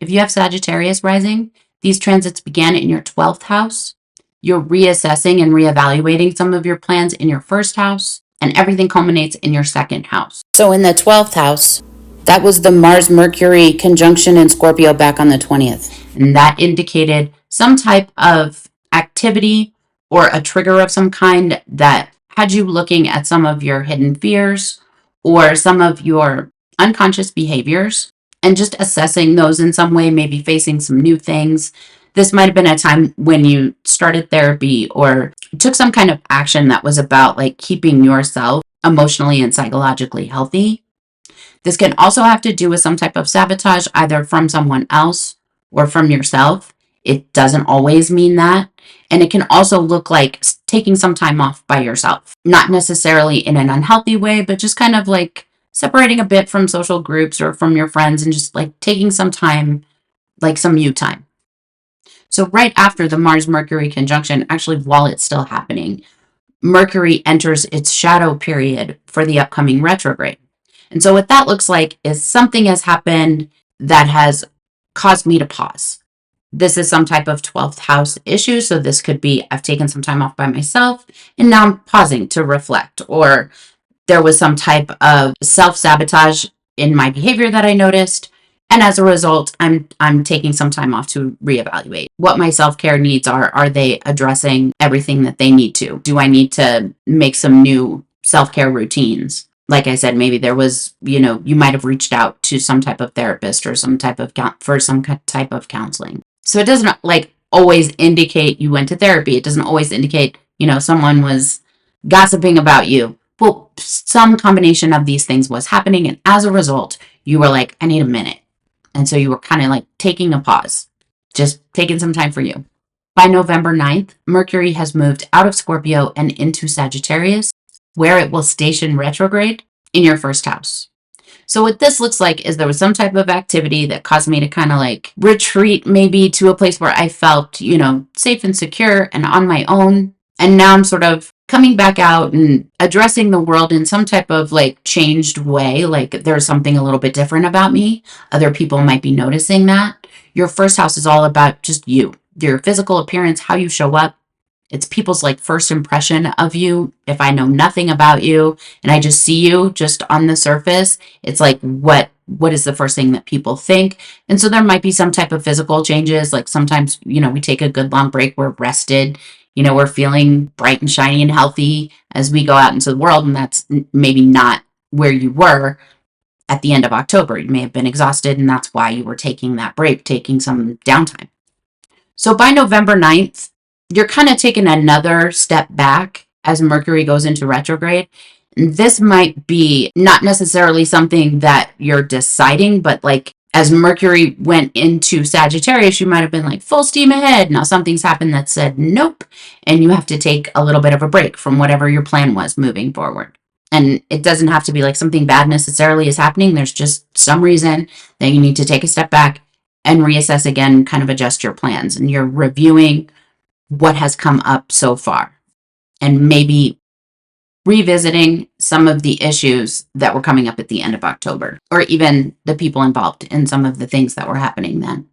If you have Sagittarius rising, these transits began in your 12th house. You're reassessing and reevaluating some of your plans in your first house, and everything culminates in your second house. So in the 12th house, that was the Mars-Mercury conjunction in Scorpio back on the 20th. And that indicated some type of activity or a trigger of some kind that had you looking at some of your hidden fears or some of your unconscious behaviors and just assessing those in some way, maybe facing some new things. This might have been a time when you started therapy or took some kind of action that was about like keeping yourself emotionally and psychologically healthy. This can also have to do with some type of sabotage, either from someone else or from yourself. It doesn't always mean that. And it can also look like taking some time off by yourself, not necessarily in an unhealthy way, but just kind of like separating a bit from social groups or from your friends and just like taking some time, like some you time. So right after the Mars-Mercury conjunction, actually while it's still happening, Mercury enters its shadow period for the upcoming retrograde. And so what that looks like is something has happened that has caused me to pause. This is some type of 12th house issue. So this could be I've taken some time off by myself and now I'm pausing to reflect, or there was some type of self-sabotage in my behavior that I noticed. And as a result, I'm taking some time off to reevaluate what my self-care needs are. Are they addressing everything that they need to? Do I need to make some new self-care routines? Like I said, maybe there was, you might have reached out to some type of therapist or some type of counseling. So it doesn't like always indicate you went to therapy. It doesn't always indicate, someone was gossiping about you. Well, some combination of these things was happening. And as a result, you were like, I need a minute. And so you were kind of like taking a pause, just taking some time for you. By November 9th, Mercury has moved out of Scorpio and into Sagittarius, where it will station retrograde in your first house. So what this looks like is there was some type of activity that caused me to kind of like retreat maybe to a place where I felt, safe and secure and on my own. And now I'm sort of coming back out and addressing the world in some type of like changed way. Like there's something a little bit different about me. Other people might be noticing that. Your first house is all about just you, your physical appearance, how you show up. It's people's like first impression of you. If I know nothing about you and I just see you just on the surface, it's like, what is the first thing that people think? And so there might be some type of physical changes. Like sometimes, we take a good long break. We're rested. We're feeling bright and shiny and healthy as we go out into the world. And that's maybe not where you were at the end of October. You may have been exhausted and that's why you were taking that break, taking some downtime. So by November 9th, you're kind of taking another step back as Mercury goes into retrograde. And this might be not necessarily something that you're deciding, but like as Mercury went into Sagittarius, you might have been like full steam ahead. Now something's happened that said nope, and you have to take a little bit of a break from whatever your plan was moving forward. And it doesn't have to be like something bad necessarily is happening. There's just some reason that you need to take a step back and reassess again, kind of adjust your plans. And you're reviewing what has come up so far and maybe revisiting some of the issues that were coming up at the end of October, or even the people involved in some of the things that were happening then.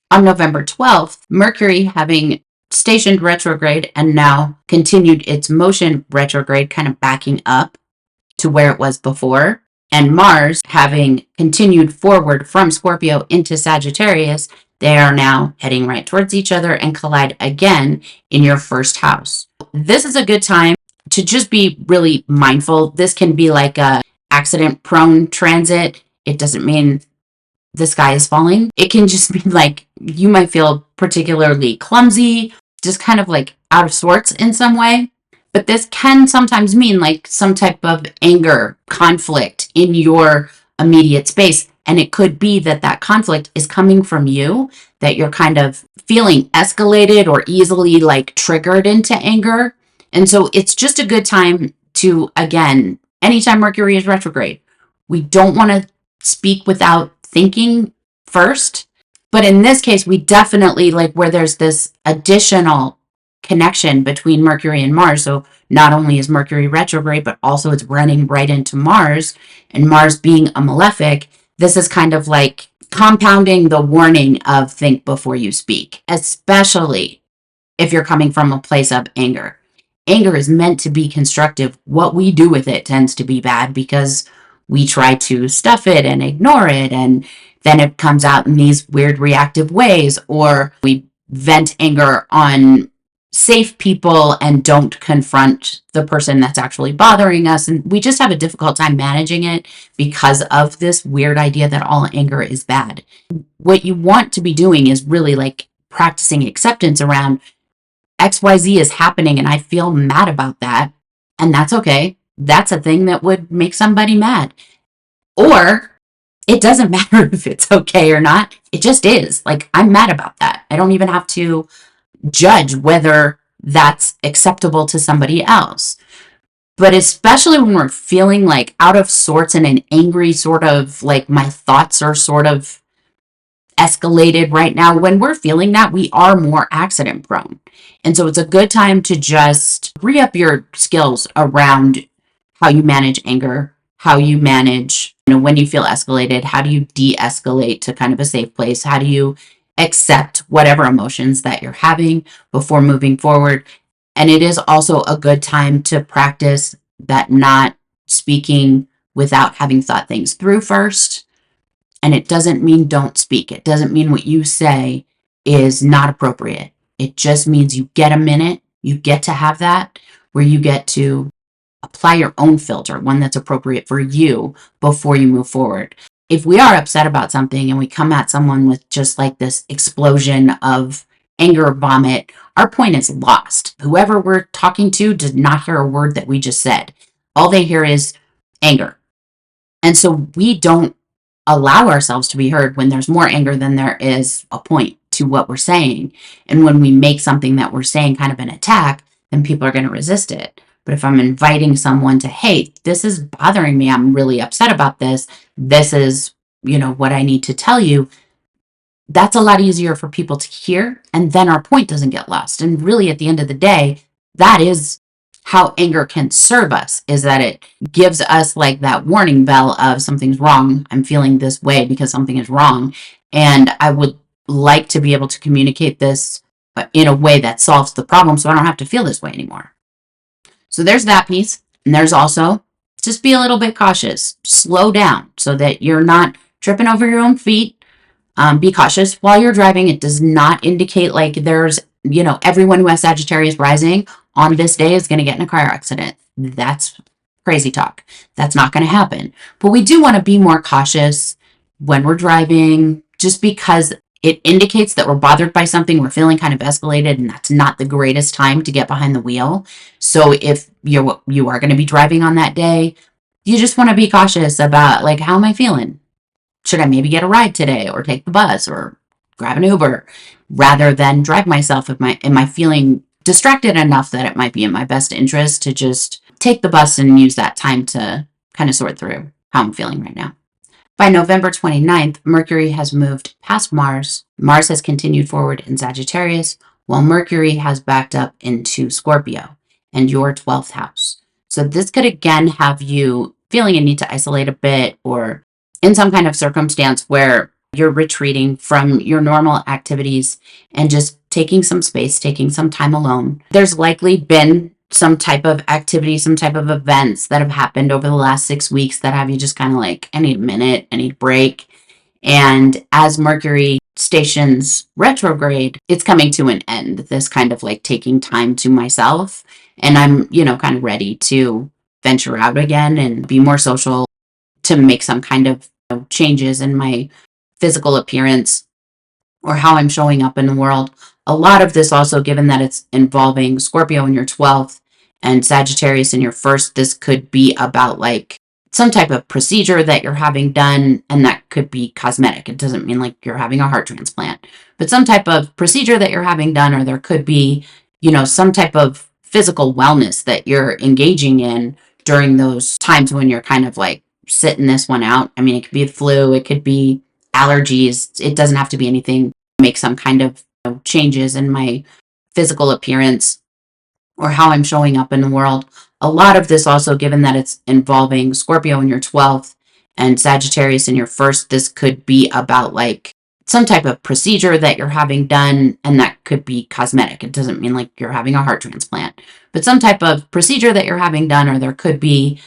On November 12th, Mercury, having stationed retrograde and now continued its motion retrograde, kind of backing up to where it was before, and Mars, having continued forward from Scorpio into Sagittarius, they are now heading right towards each other and collide again in your first house. This is a good time to just be really mindful. This can be like a accident-prone transit. It doesn't mean the sky is falling. It can just be like you might feel particularly clumsy, just kind of like out of sorts in some way. But this can sometimes mean like some type of anger, conflict in your immediate space. And it could be that that conflict is coming from you, that you're kind of feeling escalated or easily like triggered into anger. And so it's just a good time to, again, anytime Mercury is retrograde, we don't want to speak without thinking first. But in this case, we definitely like where there's this additional connection between Mercury and Mars. So not only is Mercury retrograde, but also it's running right into Mars, and Mars being a malefic. This is kind of like compounding the warning of think before you speak, especially if you're coming from a place of anger. Anger is meant to be constructive. What we do with it tends to be bad because we try to stuff it and ignore it, and then it comes out in these weird reactive ways, or we vent anger on safe people and don't confront the person that's actually bothering us. And we just have a difficult time managing it because of this weird idea that all anger is bad. What you want to be doing is really like practicing acceptance around XYZ is happening and I feel mad about that. And that's okay. That's a thing that would make somebody mad. Or it doesn't matter if it's okay or not. It just is. Like, I'm mad about that. I don't even have to judge whether that's acceptable to somebody else. But especially when we're feeling like out of sorts and an angry sort of like my thoughts are sort of escalated right now, when we're feeling that, we are more accident prone. And so it's a good time to just re-up your skills around how you manage anger, how you manage, when you feel escalated, how do you de-escalate to kind of a safe place? How do you accept whatever emotions that you're having before moving forward? And it is also a good time to practice that not speaking without having thought things through first. And it doesn't mean don't speak. It doesn't mean what you say is not appropriate. It just means you get a minute, you get to have that where you get to apply your own filter, one that's appropriate for you before you move forward. If we are upset about something and we come at someone with just like this explosion of anger vomit, our point is lost. Whoever we're talking to did not hear a word that we just said. All they hear is anger. And so we don't allow ourselves to be heard when there's more anger than there is a point to what we're saying. And when we make something that we're saying kind of an attack, then people are going to resist it. But if I'm inviting someone to, hey, this is bothering me, I'm really upset about this, this is, what I need to tell you, that's a lot easier for people to hear. And then our point doesn't get lost. And really, at the end of the day, that is how anger can serve us, is that it gives us like that warning bell of something's wrong. I'm feeling this way because something is wrong. And I would like to be able to communicate this in a way that solves the problem so I don't have to feel this way anymore. So there's that piece. And there's also just be a little bit cautious. Slow down so that you're not tripping over your own feet. Be cautious while you're driving. It does not indicate like there's, everyone who has Sagittarius rising on this day is going to get in a car accident. That's crazy talk. That's not going to happen. But we do want to be more cautious when we're driving, just because it indicates that we're bothered by something, we're feeling kind of escalated, and that's not the greatest time to get behind the wheel. So if you are going to be driving on that day, you just want to be cautious about like, how am I feeling? Should I maybe get a ride today or take the bus or grab an Uber rather than drive myself? Am I feeling distracted enough that it might be in my best interest to just take the bus and use that time to kind of sort through how I'm feeling right now? By November 29th, Mercury has moved past Mars. Mars has continued forward in Sagittarius, while Mercury has backed up into Scorpio and your 12th house. So this could again have you feeling a need to isolate a bit, or in some kind of circumstance where you're retreating from your normal activities and just taking some space, taking some time alone. There's likely been some type of activity, some type of events that have happened over the last 6 weeks that have you just kind of like, I need a minute, I need a break. And as Mercury stations retrograde, it's coming to an end, this kind of like taking time to myself. And I'm, kind of ready to venture out again and be more social, to make some kind of changes in my physical appearance or how I'm showing up in the world. A lot of this also, given that it's involving Scorpio in your 12th and Sagittarius in your 1st, this could be about like some type of procedure that you're having done, and that could be cosmetic. It doesn't mean like you're having a heart transplant, but some type of procedure that you're having done, or there could be, some type of physical wellness that you're engaging in during those times when you're kind of like sitting this one out. I mean, it could be the flu, it could be allergies. It doesn't have to be anything. Make some kind of changes in my physical appearance or how I'm showing up in the world. A lot of this also, given that it's involving Scorpio in your 12th And Sagittarius in your first, this could be about like some type of procedure that you're having done, and that could be cosmetic. It doesn't mean like you're having a heart transplant, but some type of procedure that you're having done, or there could be,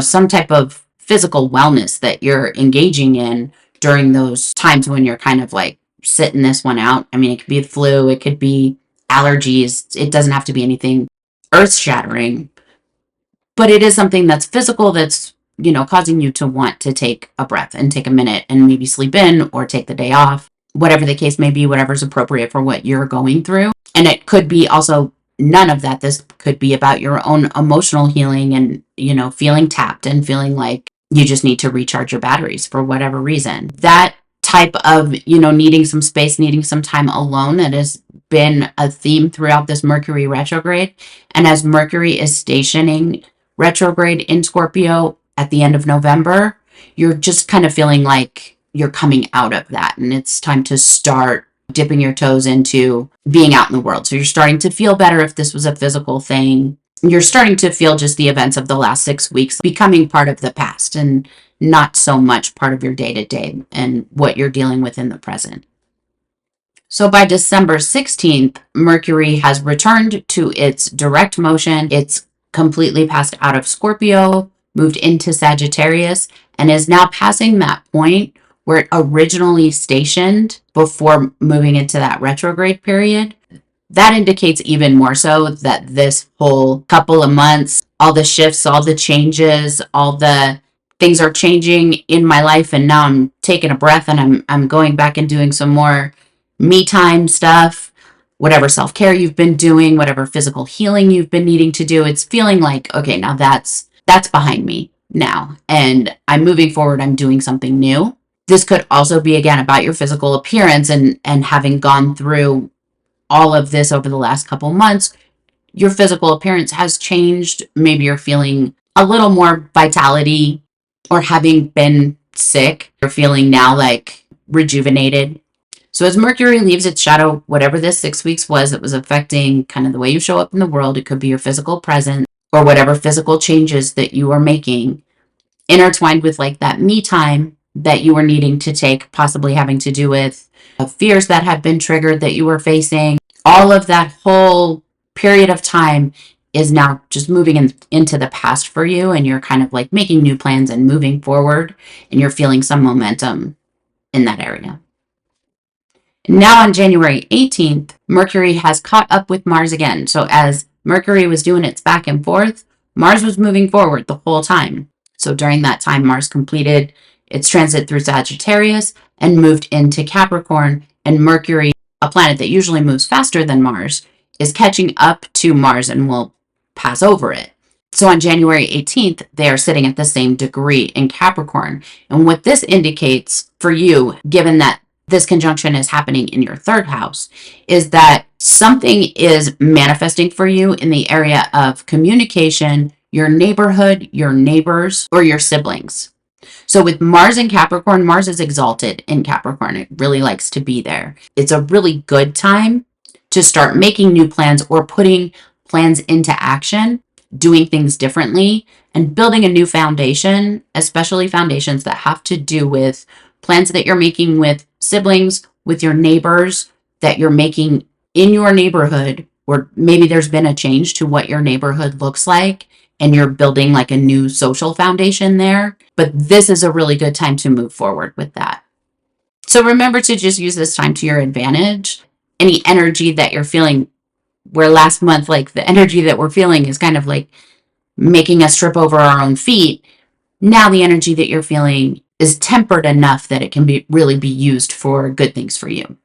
some type of physical wellness that you're engaging in during those times when you're kind of like sitting this one out. I mean, it could be the flu, it could be allergies. It doesn't have to be anything earth shattering, but it is something that's physical that's, causing you to want to take a breath and take a minute and maybe sleep in or take the day off, whatever the case may be, whatever's appropriate for what you're going through. And it could be also none of that. This could be about your own emotional healing and, feeling tapped and feeling like you just need to recharge your batteries for whatever reason. That type of, needing some space, needing some time alone, that has been a theme throughout this Mercury retrograde. And as Mercury is stationing retrograde in Scorpio at the end of November, you're just kind of feeling like you're coming out of that, and it's time to start dipping your toes into being out in the world. So you're starting to feel better if this was a physical thing. You're starting to feel just the events of the last 6 weeks becoming part of the past and not so much part of your day-to-day and what you're dealing with in the present. So by December 16th, Mercury has returned to its direct motion. It's completely passed out of Scorpio, moved into Sagittarius, and is now passing that point where it originally stationed before moving into that retrograde period. That indicates even more so that this whole couple of months, all the shifts, all the changes, all the things are changing in my life, and now I'm taking a breath and I'm going back and doing some more me time stuff, whatever self-care you've been doing, whatever physical healing you've been needing to do. It's feeling like, okay, now that's behind me now, and I'm moving forward. I'm doing something new. This could also be, again, about your physical appearance, and having gone through all of this over the last couple months, your physical appearance has changed. Maybe you're feeling a little more vitality, or having been sick, you're feeling now like rejuvenated. So as Mercury leaves its shadow, whatever this 6 weeks was that was affecting kind of the way you show up in the world, it could be your physical presence or whatever physical changes that you are making, intertwined with like that me time that you were needing to take, possibly having to do with fears that had been triggered that you were facing. All of that whole period of time is now just moving into the past for you, and you're kind of like making new plans and moving forward, and you're feeling some momentum in that area. Now on January 18th, Mercury has caught up with Mars again. So as Mercury was doing its back and forth, Mars was moving forward the whole time. So during that time, Mars completed its transit through Sagittarius and moved into Capricorn, and Mercury, a planet that usually moves faster than Mars, is catching up to Mars and will pass over it. So on January 18th, they are sitting at the same degree in Capricorn. And what this indicates for you, given that this conjunction is happening in your third house, is that something is manifesting for you in the area of communication, your neighborhood, your neighbors, or your siblings. So with Mars in Capricorn, Mars is exalted in Capricorn. It really likes to be there. It's a really good time to start making new plans or putting plans into action, doing things differently, and building a new foundation, especially foundations that have to do with plans that you're making with siblings, with your neighbors, that you're making in your neighborhood, or maybe there's been a change to what your neighborhood looks like, and you're building like a new social foundation there. But this is a really good time to move forward with that. So remember to just use this time to your advantage. Any energy that you're feeling, where last month, like the energy that we're feeling is kind of like making us trip over our own feet. Now the energy that you're feeling is tempered enough that it can really be used for good things for you.